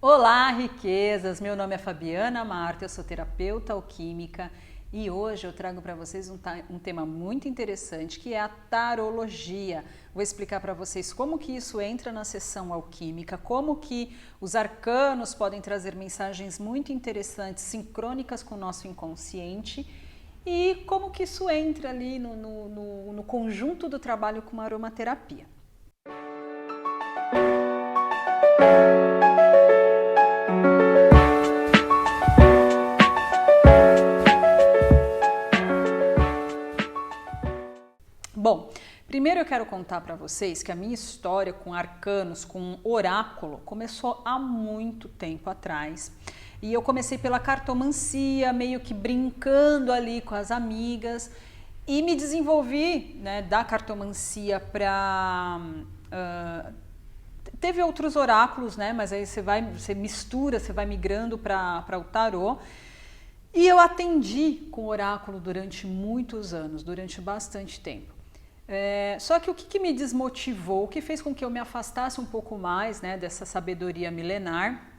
Olá, riquezas! Meu nome é Fabiana Marta, eu sou terapeuta alquímica e hoje eu trago para vocês um tema muito interessante que é a tarologia. Vou explicar para vocês como que isso entra na sessão alquímica, como que os arcanos podem trazer mensagens muito interessantes, sincrônicas com o nosso inconsciente e como que isso entra ali no conjunto do trabalho com a aromaterapia. Bom, primeiro eu quero contar para vocês que a minha história com arcanos, com oráculo, começou há muito tempo atrás. E eu comecei pela cartomancia, meio que brincando ali com as amigas, e me desenvolvi, né, da cartomancia para... teve outros oráculos, né, mas aí você mistura, você vai migrando para o tarô. E eu atendi com oráculo durante muitos anos, durante bastante tempo. Só que o que me desmotivou, o que fez com que eu me afastasse um pouco mais, né, dessa sabedoria milenar?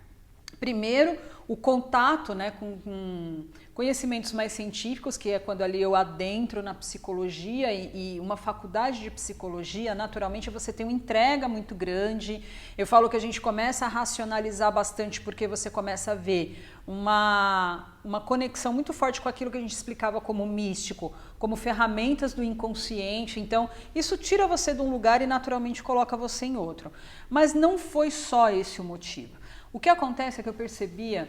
Primeiro, o contato, né, com conhecimentos mais científicos, que é quando ali eu adentro na psicologia e uma faculdade de psicologia, naturalmente você tem uma entrega muito grande. Eu falo que a gente começa a racionalizar bastante porque você começa a ver uma conexão muito forte com aquilo que a gente explicava como místico, como ferramentas do inconsciente. Então, isso tira você de um lugar e naturalmente coloca você em outro. Mas não foi só esse o motivo. O que acontece é que eu percebia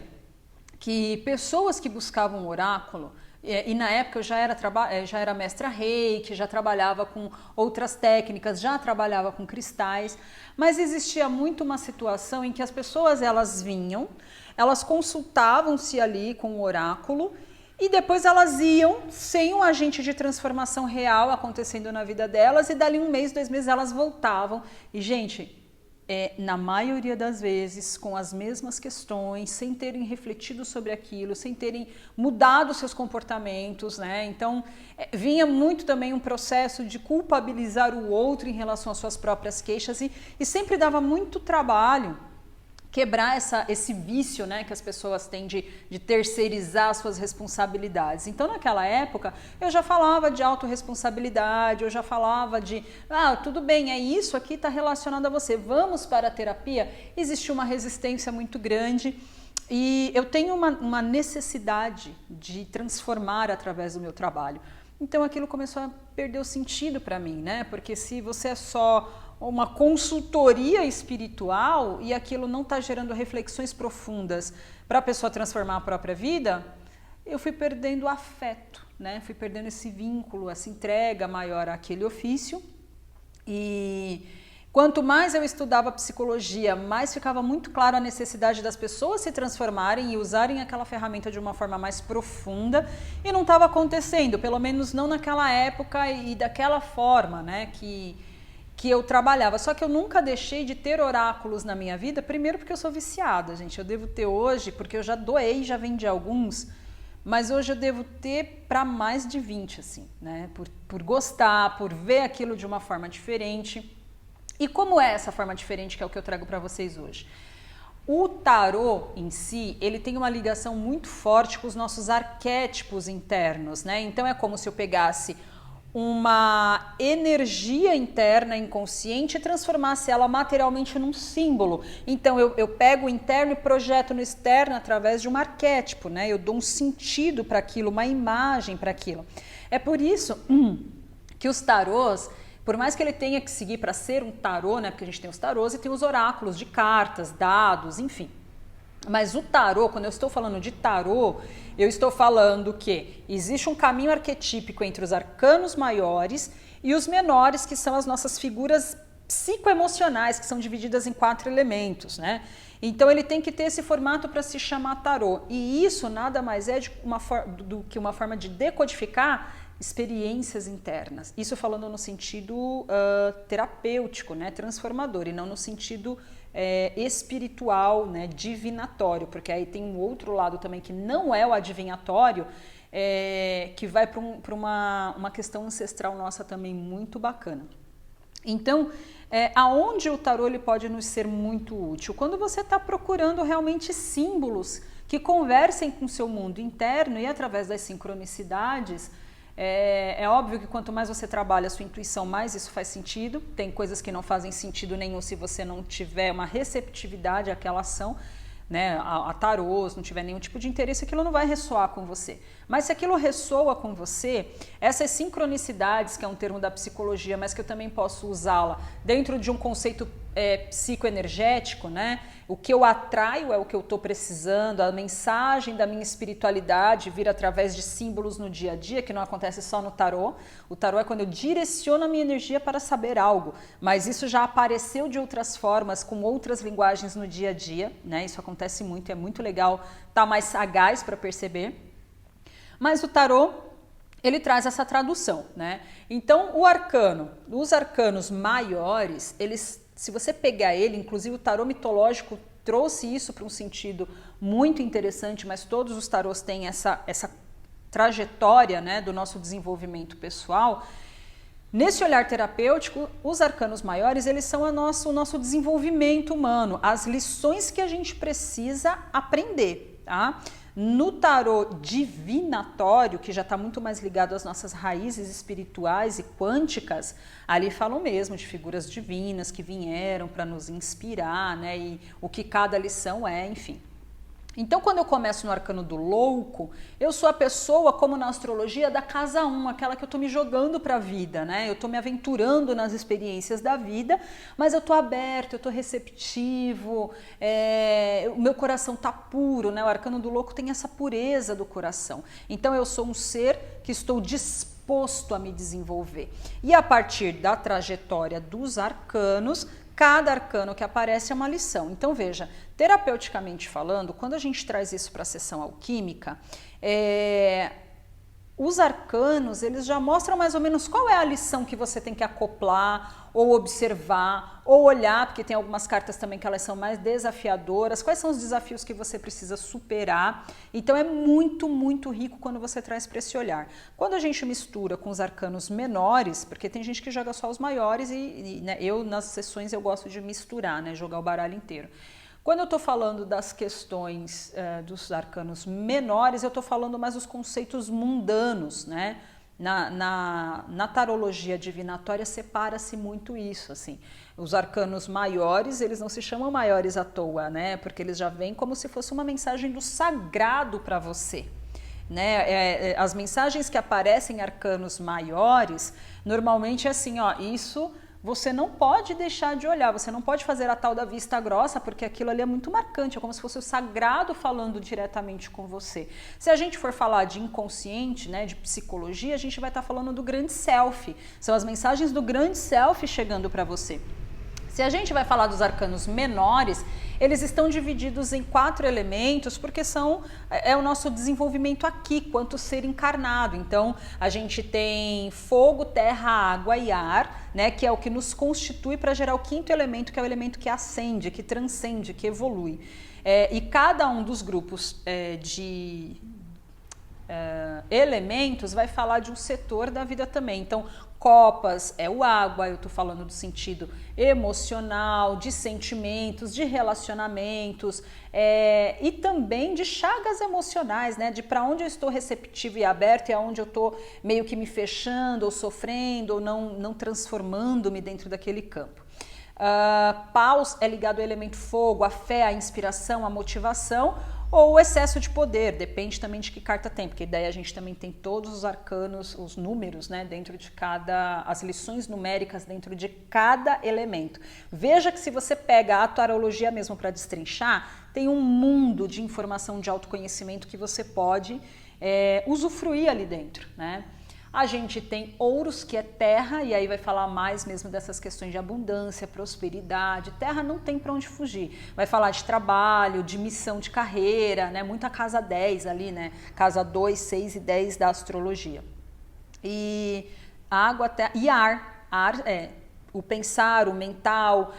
que pessoas que buscavam oráculo, e na época eu já era mestra reiki, já trabalhava com outras técnicas, já trabalhava com cristais, mas existia muito uma situação em que as pessoas elas vinham, elas consultavam-se ali com o oráculo e depois elas iam sem um agente de transformação real acontecendo na vida delas e dali 1 mês, 2 meses elas voltavam e gente... na maioria das vezes, com as mesmas questões, sem terem refletido sobre aquilo, sem terem mudado seus comportamentos, né? Então, vinha muito também um processo de culpabilizar o outro em relação às suas próprias queixas e sempre dava muito trabalho quebrar esse vício, né, que as pessoas têm de terceirizar suas responsabilidades. Então, naquela época, eu já falava de autorresponsabilidade, eu já falava de, tudo bem, é isso aqui, está relacionado a você, vamos para a terapia. Existe uma resistência muito grande e eu tenho uma necessidade de transformar através do meu trabalho. Então, aquilo começou a perder o sentido para mim, né, porque se você é só uma consultoria espiritual e aquilo não está gerando reflexões profundas para a pessoa transformar a própria vida, eu fui perdendo o afeto, né? Fui perdendo esse vínculo, essa entrega maior àquele ofício. E quanto mais eu estudava psicologia, mais ficava muito claro a necessidade das pessoas se transformarem e usarem aquela ferramenta de uma forma mais profunda e não estava acontecendo, pelo menos não naquela época e daquela forma, né, que eu trabalhava. Só que eu nunca deixei de ter oráculos na minha vida, primeiro porque eu sou viciada, gente. Eu devo ter hoje, porque eu já doei, já vendi alguns, mas hoje eu devo ter para mais de 20, assim, né? Por gostar, por ver aquilo de uma forma diferente. E como é essa forma diferente que é o que eu trago para vocês hoje? O tarô em si, ele tem uma ligação muito forte com os nossos arquétipos internos, né? Então é como se eu pegasse uma energia interna inconsciente e transformasse ela materialmente num símbolo. Então eu pego o interno e projeto no externo através de um arquétipo, né? Eu dou um sentido para aquilo, uma imagem para aquilo. É por isso que os tarôs, por mais que ele tenha que seguir para ser um tarô, né? Porque a gente tem os tarôs e tem os oráculos de cartas, dados, enfim. Mas o tarô, quando eu estou falando de tarô, eu estou falando que existe um caminho arquetípico entre os arcanos maiores e os menores, que são as nossas figuras psicoemocionais, que são divididas em 4 elementos, né? Então ele tem que ter esse formato para se chamar tarô. E isso nada mais é do que uma forma de decodificar experiências internas. Isso falando no sentido terapêutico, né? Transformador, e não no sentido espiritual, né, divinatório, porque aí tem um outro lado também que não é o adivinhatório, que vai para uma questão ancestral nossa também muito bacana. Então, aonde o tarô ele pode nos ser muito útil? Quando você está procurando realmente símbolos que conversem com o seu mundo interno e através das sincronicidades. É óbvio que quanto mais você trabalha a sua intuição, mais isso faz sentido. Tem coisas que não fazem sentido nenhum se você não tiver uma receptividade àquela ação, né, a tarôs, não tiver nenhum tipo de interesse, aquilo não vai ressoar com você. Mas se aquilo ressoa com você, essas sincronicidades, que é um termo da psicologia, mas que eu também posso usá-la dentro de um conceito psicoenergético, né? O que eu atraio é o que eu estou precisando, a mensagem da minha espiritualidade vir através de símbolos no dia a dia, que não acontece só no tarô. O tarô é quando eu direciono a minha energia para saber algo, mas isso já apareceu de outras formas, com outras linguagens no dia a dia, né? Isso acontece muito, é muito legal estar mais sagaz para perceber. Mas o tarô, ele traz essa tradução, né? Então, os arcanos maiores, eles, se você pegar ele, inclusive o tarô mitológico trouxe isso para um sentido muito interessante, mas todos os tarôs têm essa trajetória, né, do nosso desenvolvimento pessoal. Nesse olhar terapêutico, os arcanos maiores, eles são o nosso desenvolvimento humano, as lições que a gente precisa aprender, tá? No tarô divinatório, que já está muito mais ligado às nossas raízes espirituais e quânticas, ali falam mesmo de figuras divinas que vieram para nos inspirar, né? E o que cada lição é, enfim. Então, quando eu começo no arcano do louco, eu sou a pessoa, como na astrologia, da casa 1, aquela que eu estou me jogando para a vida, né? Eu estou me aventurando nas experiências da vida, mas eu estou aberto, eu estou receptivo, o meu coração está puro, né? O arcano do louco tem essa pureza do coração. Então, eu sou um ser que estou disposto a me desenvolver. E a partir da trajetória dos arcanos, cada arcano que aparece é uma lição. Então, veja, terapeuticamente falando, quando a gente traz isso para a sessão alquímica, os arcanos, eles já mostram mais ou menos qual é a lição que você tem que acoplar, ou observar, ou olhar, porque tem algumas cartas também que elas são mais desafiadoras, quais são os desafios que você precisa superar. Então é muito, muito rico quando você traz para esse olhar. Quando a gente mistura com os arcanos menores, porque tem gente que joga só os maiores né, eu nas sessões eu gosto de misturar, né, jogar o baralho inteiro. Quando eu estou falando das questões dos arcanos menores, eu estou falando mais dos conceitos mundanos, né? Na tarologia divinatória separa-se muito isso, assim. Os arcanos maiores, eles não se chamam maiores à toa, né? Porque eles já vêm como se fosse uma mensagem do sagrado para você. Né? As mensagens que aparecem em arcanos maiores, normalmente é assim, ó, isso você não pode deixar de olhar, você não pode fazer a tal da vista grossa, porque aquilo ali é muito marcante, é como se fosse o sagrado falando diretamente com você. Se a gente for falar de inconsciente, né, de psicologia, a gente vai estar falando do grande self, são as mensagens do grande self chegando para você. Se a gente vai falar dos arcanos menores, eles estão divididos em 4 elementos, porque é o nosso desenvolvimento aqui, quanto ser encarnado. Então, a gente tem fogo, terra, água e ar, né, que é o que nos constitui para gerar o 5º elemento, que é o elemento que ascende, que transcende, que evolui. E cada um dos grupos de elementos vai falar de um setor da vida também. Então, copas é o água, eu estou falando do sentido emocional, de sentimentos, de relacionamentos e também de chagas emocionais, né? De para onde eu estou receptivo e aberto e aonde eu estou meio que me fechando ou sofrendo ou não transformando-me dentro daquele campo. Paus é ligado ao elemento fogo, a fé, a inspiração, a motivação, ou o excesso de poder, depende também de que carta tem, porque daí a gente também tem todos os arcanos, os números, né, dentro de as lições numéricas dentro de cada elemento. Veja que se você pega a tarologia mesmo para destrinchar, tem um mundo de informação de autoconhecimento que você pode usufruir ali dentro, né? A gente tem ouros, que é terra, e aí vai falar mais mesmo dessas questões de abundância, prosperidade. Terra não tem para onde fugir. Vai falar de trabalho, de missão de carreira, né? Muita casa 10 ali, né? Casa 2, 6 e 10 da astrologia. E água, terra e ar. Ar o pensar, o mental,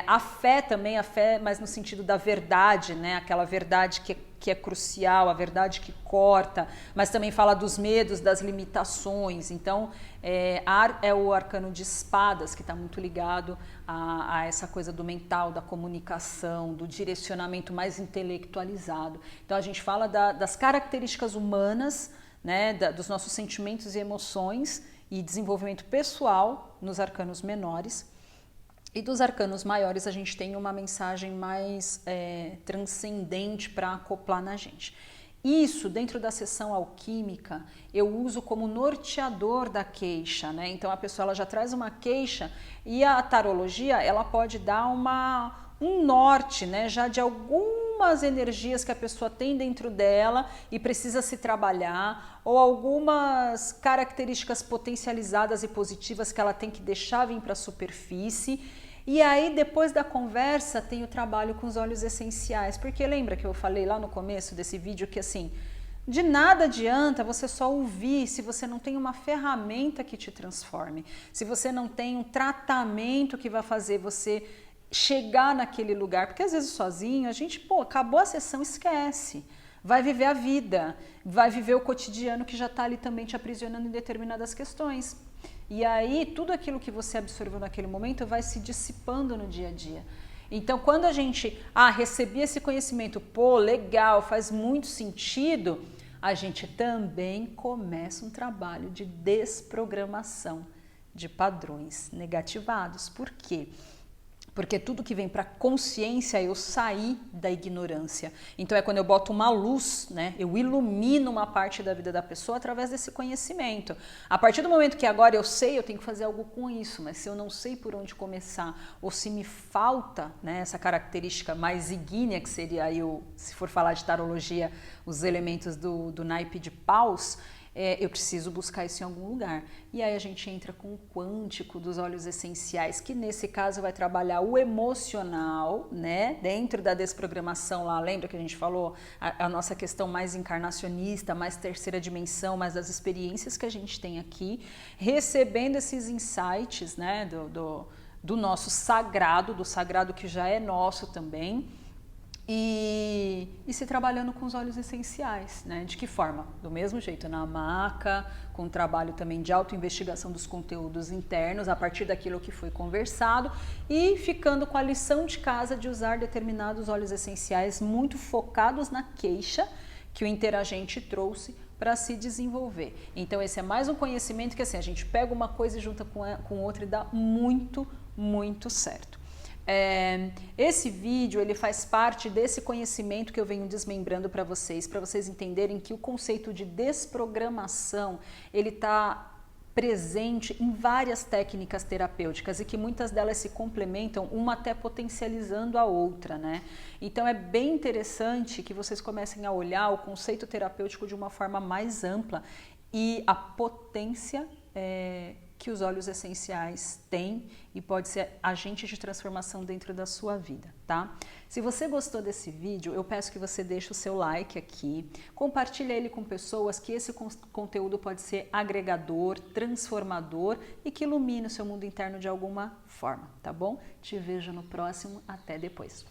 a fé também, a fé, mas no sentido da verdade, né? Aquela verdade que é crucial, a verdade que corta, mas também fala dos medos, das limitações. Então, é o arcano de espadas que está muito ligado a essa coisa do mental, da comunicação, do direcionamento mais intelectualizado. Então, a gente fala das características humanas, né? Dos nossos sentimentos e emoções, e desenvolvimento pessoal nos arcanos menores. E dos arcanos maiores a gente tem uma mensagem mais transcendente para acoplar na gente. Isso, dentro da sessão alquímica, eu uso como norteador da queixa, né? Então a pessoa ela já traz uma queixa e a tarologia ela pode dar um norte, né? Já de algumas energias que a pessoa tem dentro dela e precisa se trabalhar, ou algumas características potencializadas e positivas que ela tem que deixar vir para a superfície. E aí, depois da conversa, tem o trabalho com os óleos essenciais, porque lembra que eu falei lá no começo desse vídeo que assim, de nada adianta você só ouvir se você não tem uma ferramenta que te transforme, se você não tem um tratamento que vai fazer você chegar naquele lugar, porque às vezes sozinho a gente, acabou a sessão, esquece. Vai viver a vida, vai viver o cotidiano que já está ali também te aprisionando em determinadas questões. E aí, tudo aquilo que você absorveu naquele momento vai se dissipando no dia a dia. Então, quando a gente, recebi esse conhecimento, legal, faz muito sentido, a gente também começa um trabalho de desprogramação de padrões negativados. Por quê? Porque tudo que vem para consciência eu sair da ignorância. Então é quando eu boto uma luz, né? Eu ilumino uma parte da vida da pessoa através desse conhecimento. A partir do momento que agora eu sei, eu tenho que fazer algo com isso, mas se eu não sei por onde começar, ou se me falta, né, essa característica mais ígnea, que seria aí, se for falar de tarologia, os elementos do naipe de paus, eu preciso buscar isso em algum lugar. E aí a gente entra com o quântico dos óleos essenciais, que nesse caso vai trabalhar o emocional, né? Dentro da desprogramação lá, lembra que a gente falou a nossa questão mais encarnacionista, mais terceira dimensão, mais das experiências que a gente tem aqui, recebendo esses insights, né? Do nosso sagrado, do sagrado que já é nosso também. E se trabalhando com os óleos essenciais, né? De que forma? Do mesmo jeito, na maca, com trabalho também de autoinvestigação dos conteúdos internos, a partir daquilo que foi conversado, e ficando com a lição de casa de usar determinados óleos essenciais muito focados na queixa que o interagente trouxe para se desenvolver. Então esse é mais um conhecimento que assim, a gente pega uma coisa e junta com outra e dá muito, muito certo. Esse vídeo ele faz parte desse conhecimento que eu venho desmembrando para vocês entenderem que o conceito de desprogramação ele está presente em várias técnicas terapêuticas e que muitas delas se complementam, uma até potencializando a outra, né? Então é bem interessante que vocês comecem a olhar o conceito terapêutico de uma forma mais ampla e a potência que os óleos essenciais têm e pode ser agente de transformação dentro da sua vida, tá? Se você gostou desse vídeo, eu peço que você deixe o seu like aqui, compartilhe ele com pessoas que esse conteúdo pode ser agregador, transformador e que ilumine o seu mundo interno de alguma forma, tá bom? Te vejo no próximo, até depois.